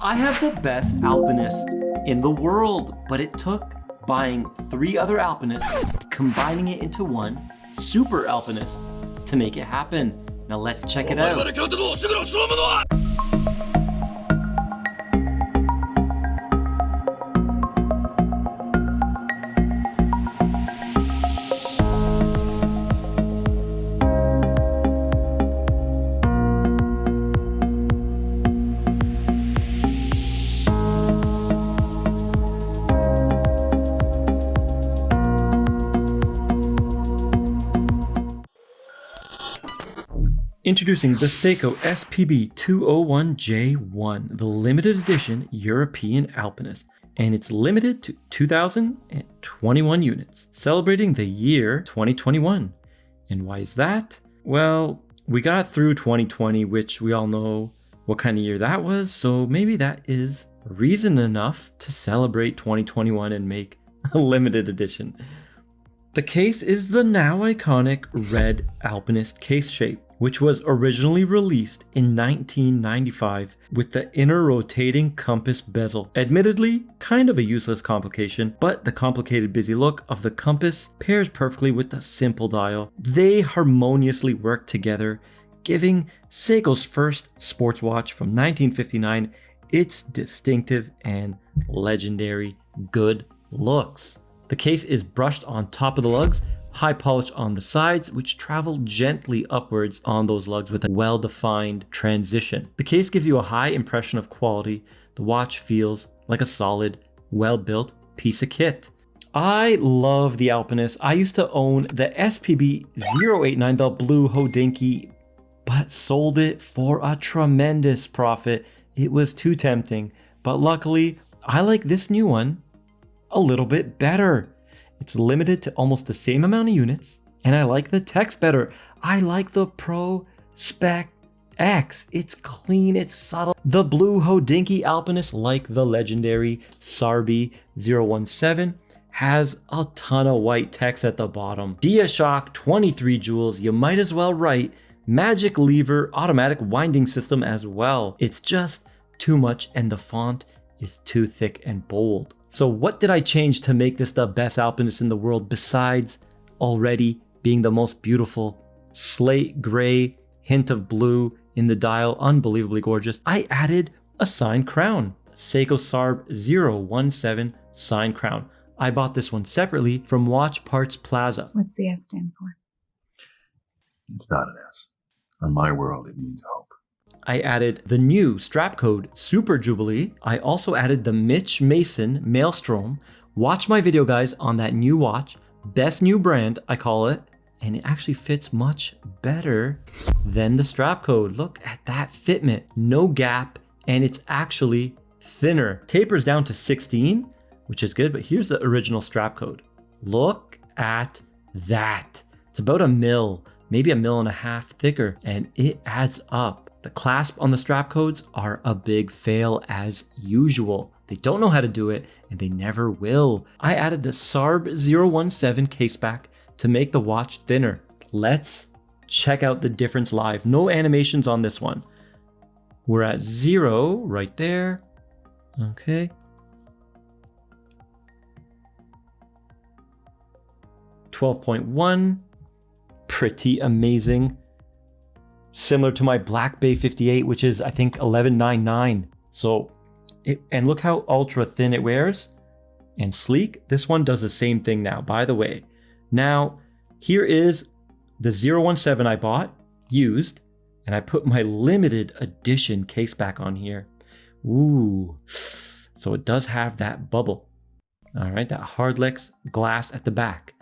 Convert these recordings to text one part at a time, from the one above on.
I have the best Alpinist in the world, but it took buying 3 other Alpinists, combining it into one super Alpinist to make it happen. Now let's check it out. Introducing the Seiko SPB 201J1, the limited edition European Alpinist, and it's limited to 2,021 units, celebrating the year 2021. And why is that? Well, we got through 2020, which we all know what kind of year that was, so maybe that is reason enough to celebrate 2021 and make a limited edition. The case is the now iconic red Alpinist case shape, which was originally released in 1995 with the inner rotating compass bezel. Admittedly, kind of a useless complication, but the complicated busy look of the compass pairs perfectly with the simple dial. They harmoniously work together, giving Seiko's first sports watch from 1959 its distinctive and legendary good looks. The case is brushed on top of the lugs, high polish on the sides, which travel gently upwards on those lugs with a well-defined transition. The case gives you a high impression of quality. The watch feels like a solid, well-built piece of kit. I love the Alpinist. I used to own the SPB 089, the blue Hodinkee, but sold it for a tremendous profit. It was too tempting, but luckily, I like this new one a little bit better. It's limited to almost the same amount of units, and I like the text better. I like the Pro Spec X. It's clean, it's subtle. The blue Hodinkee Alpinist, like the legendary Sarbi 017, has a ton of white text at the bottom. DiaShock 23 jewels, you might as well write magic lever automatic winding system as well. It's just too much, and the font is too thick and bold. So what did I change to make this the best Alpinist in the world besides already being the most beautiful slate gray hint of blue in the dial, unbelievably gorgeous? I added a signed crown, Seiko Sarb 017 signed crown. I bought this one separately from Watch Parts Plaza. What's the S stand for? It's not an S. On my world, it means hope. I added the new strap code Super Jubilee. I also added the Mitch Mason Maelstrom. Watch my video, guys, on that new watch. Best new brand, I call it. And it actually fits much better than the strap code. Look at that fitment. No gap, and it's actually thinner. Tapers down to 16, which is good, but here's the original strap code. Look at that. It's about a mil, maybe 1.5 mils thicker, and it adds up. The clasp on the strap codes are a big fail as usual. They don't know how to do it, and they never will. I added the Sarb 017 caseback to make the watch thinner. Let's check out the difference live. No animations on this one. We're at 0 right there. Okay. 12.1. Pretty amazing. Similar to my Black Bay 58, which is, I think, 11.99. So, and look how ultra thin it wears and sleek. This one does the same thing now, by the way. Now, here is the 017 I bought, used, and I put my limited edition case back on here. Ooh, so it does have that bubble. All right, that Hardlex glass at the back.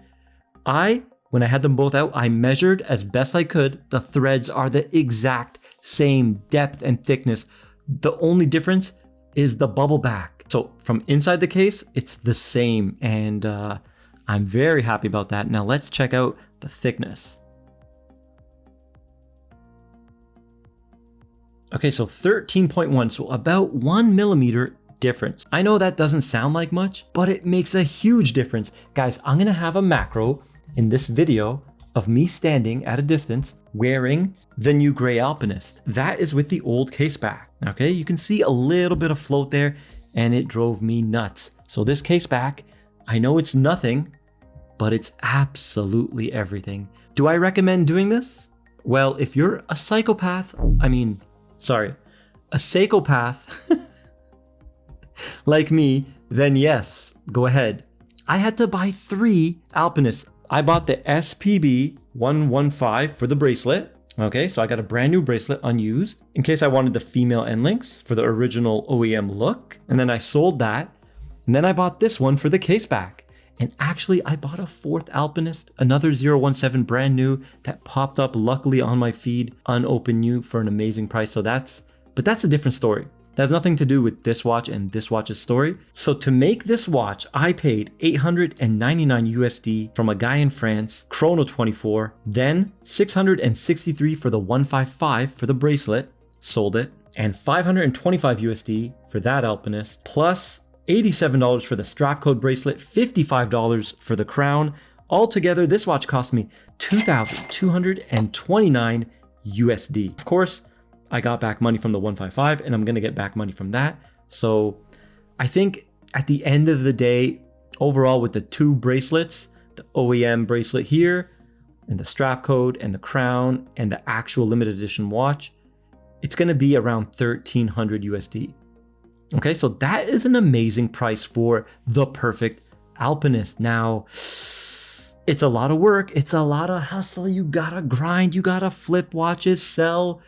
When I had them both out, I measured as best I could. The threads are the exact same depth and thickness. The only difference is the bubble back. So from inside the case, it's the same, and I'm very happy about that. Now let's check out the thickness. Okay, so 13.1, so about 1 millimeter difference. I know that doesn't sound like much, but it makes a huge difference. Guys, I'm gonna have a macro in this video of me standing at a distance wearing the new gray Alpinist. That is with the old case back. Okay, you can see a little bit of float there, and it drove me nuts. So this case back, I know it's nothing, but it's absolutely everything. Do I recommend doing this? Well, if you're a psychopath, a psychopath like me, then yes, go ahead. I had to buy 3 Alpinists. I bought the SPB 115 for the bracelet. Okay, so I got a brand new bracelet unused in case I wanted the female end links for the original OEM look. And then I sold that. And then I bought this one for the case back. And actually, I bought a 4th Alpinist, another 017 brand new that popped up luckily on my feed, unopened new for an amazing price. But that's a different story. That has nothing to do with this watch and this watch's story. So to make this watch, I paid 899 USD from a guy in France, Chrono 24, then 663 for the 155 for the bracelet, sold it, and 525 USD for that Alpinist, plus $87 for the strap code bracelet, $55 for the crown. Altogether, this watch cost me 2,229 USD. Of course, I got back money from the 155 and I'm going to get back money from that. So I think at the end of the day, overall with the 2 bracelets, the OEM bracelet here and the strap code and the crown and the actual limited edition watch, it's going to be around 1,300 USD. Okay, so that is an amazing price for the perfect Alpinist. Now, it's a lot of work. It's a lot of hustle. You gotta grind. You gotta flip watches, sell.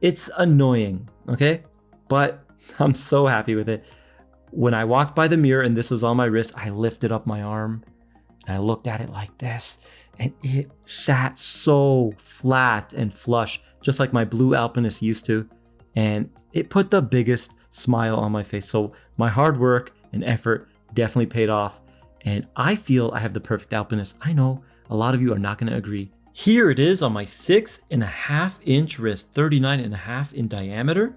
It's annoying, okay? But I'm so happy with it. When I walked by the mirror and this was on my wrist, I lifted up my arm and I looked at it like this, and it sat so flat and flush, just like my blue Alpinist used to. And it put the biggest smile on my face. So my hard work and effort definitely paid off. And I feel I have the perfect Alpinist. I know a lot of you are not going to agree. Here it is on my 6.5-inch wrist, 39.5 in diameter,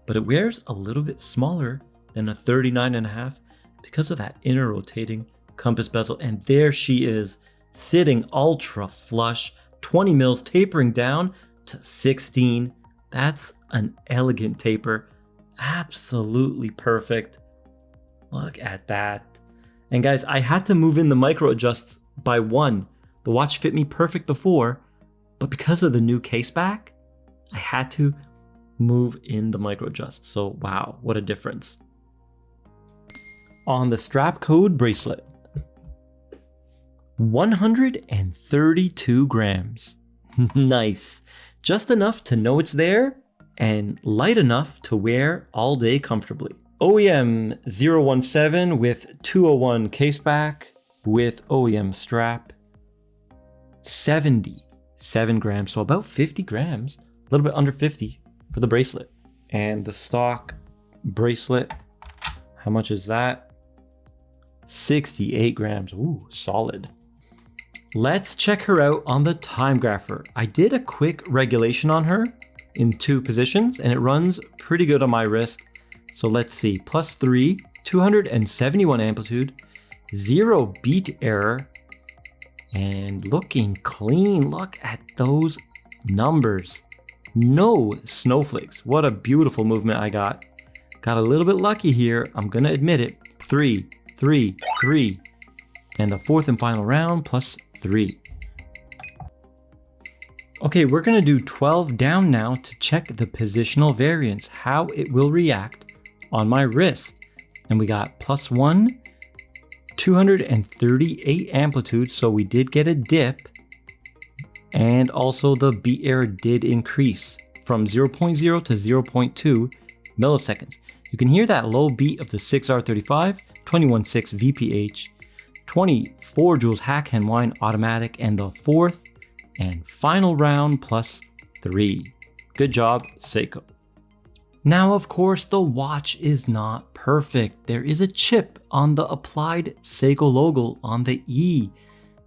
but it wears a little bit smaller than a 39.5 because of that inner rotating compass bezel. And there she is, sitting ultra flush, 20 mils tapering down to 16. That's an elegant taper, absolutely perfect. Look at that. And guys, I had to move in the micro adjust by 1. The watch fit me perfect before, but because of the new case back, I had to move in the micro adjust. So wow, what a difference. On the strap code bracelet, 132 grams. Nice. Just enough to know it's there and light enough to wear all day comfortably. OEM 017 with 201 case back with OEM strap. 77 grams, so about 50 grams, a little bit under 50 for the bracelet. And the stock bracelet, how much is that? 68 grams, ooh, solid. Let's check her out on the time grapher. I did a quick regulation on her in 2 positions and it runs pretty good on my wrist. So let's see, +3, 271 amplitude, 0 beat error, and looking clean. Look at those numbers. No snowflakes. What a beautiful movement I got. Got a little bit lucky here, I'm gonna admit it. 3, 3, 3. And the 4th and final round +3. Okay, we're gonna do 12 down now to check the positional variance, how it will react on my wrist. And we got +1, 238 amplitude, so we did get a dip, and also the beat error did increase from 0.0 to 0.2 milliseconds. You can hear that low beat of the 6R35, 21.6 VPH, 24 joules hack hand wind automatic, and the 4th and final round +3. Good job, Seiko. Now, of course, the watch is not perfect. There is a chip on the applied Seiko logo on the E,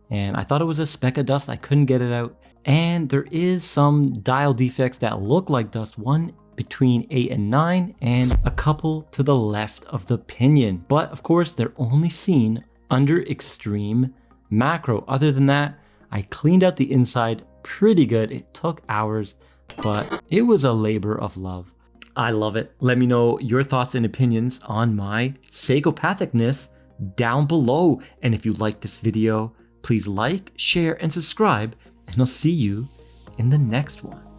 and I thought it was a speck of dust. I couldn't get it out. And there is some dial defects that look like dust, one between 8 and 9, and a couple to the left of the pinion. But of course, they're only seen under extreme macro. Other than that, I cleaned out the inside pretty good. It took hours, but it was a labor of love. I love it. Let me know your thoughts and opinions on my Seikopathicness down below. And if you like this video, please like, share, and subscribe, and I'll see you in the next one.